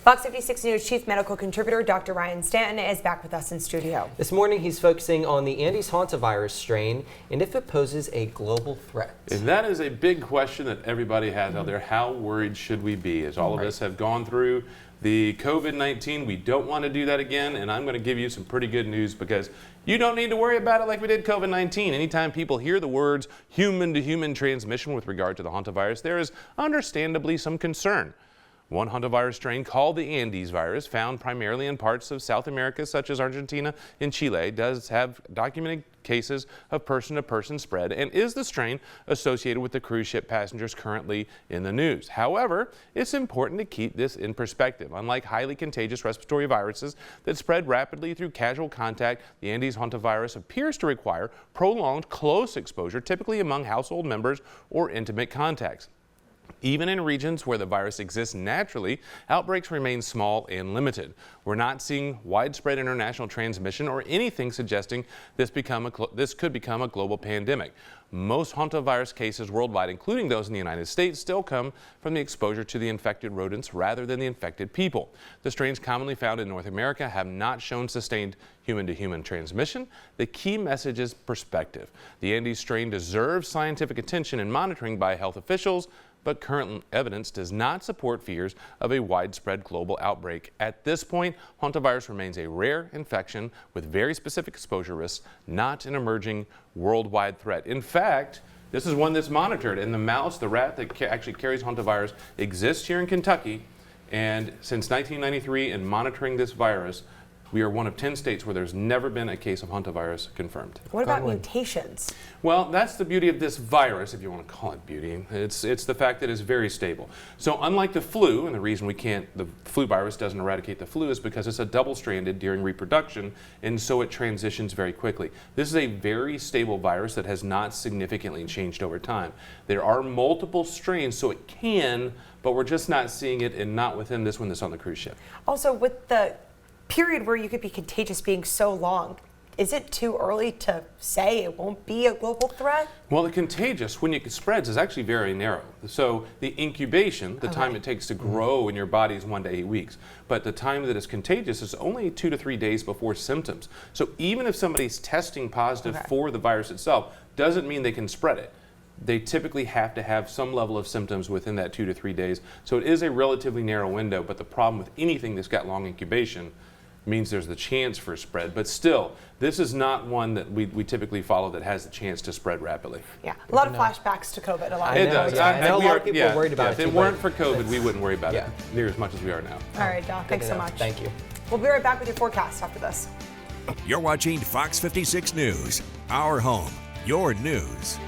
Fox 56 News Chief Medical Contributor Dr. Ryan Stanton is back with us in studio. This morning he's focusing on the Andes Hantavirus strain and if it poses a global threat. And that is a big question that everybody has out there. How worried should we be? As all of us have gone through the COVID-19, we don't want to do that again, and I'm going to give you some pretty good news because you don't need to worry about it like we did COVID-19. Anytime people hear the words human-to-human transmission with regard to the hantavirus, there is understandably some concern. One hantavirus strain called the Andes virus, found primarily in parts of South America such as Argentina and Chile, does have documented cases of person-to-person spread and is the strain associated with the cruise ship passengers currently in the news. However, it's important to keep this in perspective. Unlike highly contagious respiratory viruses that spread rapidly through casual contact, the Andes hantavirus appears to require prolonged close exposure, typically among household members or intimate contacts. Even in regions where the virus exists naturally, outbreaks remain small and limited. We're not seeing widespread international transmission or anything suggesting this could become a global pandemic. Most hantavirus cases worldwide, including those in the United States, still come from the exposure to the infected rodents rather than the infected people. The strains commonly found in North America have not shown sustained human-to-human transmission. The key message is perspective. The Andes strain deserves scientific attention and monitoring by health officials, but current evidence does not support fears of a widespread global outbreak. At this point, hantavirus remains a rare infection with very specific exposure risks, not an emerging worldwide threat. In fact, this is one that's monitored, and the mouse, the rat that actually carries hantavirus, exists here in Kentucky, and since 1993, in monitoring this virus, we are one of 10 states where there's never been a case of hantavirus confirmed. What about mutations? Well, that's the beauty of this virus, if you want to call it beauty. It's the fact that it's very stable. So unlike the flu, and the reason the flu virus doesn't eradicate the flu is because it's a double-stranded during reproduction, and so it transitions very quickly. This is a very stable virus that has not significantly changed over time. There are multiple strains, so it can, but we're just not seeing it, and not within this one that's on the cruise ship. Also, with the period where you could be contagious being so long, is it too early to say it won't be a global threat? Well, the contagious, when it spreads, is actually very narrow. So the incubation, the time it takes to grow in your body is 1 to 8 weeks. But the time that it's contagious is only 2 to 3 days before symptoms. So even if somebody's testing positive for the virus itself, doesn't mean they can spread it. They typically have to have some level of symptoms within that 2 to 3 days. So it is a relatively narrow window, but the problem with anything that's got long incubation means there's the chance for spread, but still, this is not one that we typically follow that has the chance to spread rapidly. Yeah, a lot of flashbacks to COVID. It does. I know a lot of people are worried about it. If it weren't for COVID, we wouldn't worry about it near as much as we are now. All right, Doc, thanks so much. Thank you. We'll be right back with your forecast after this. You're watching Fox 56 News, our home, your news.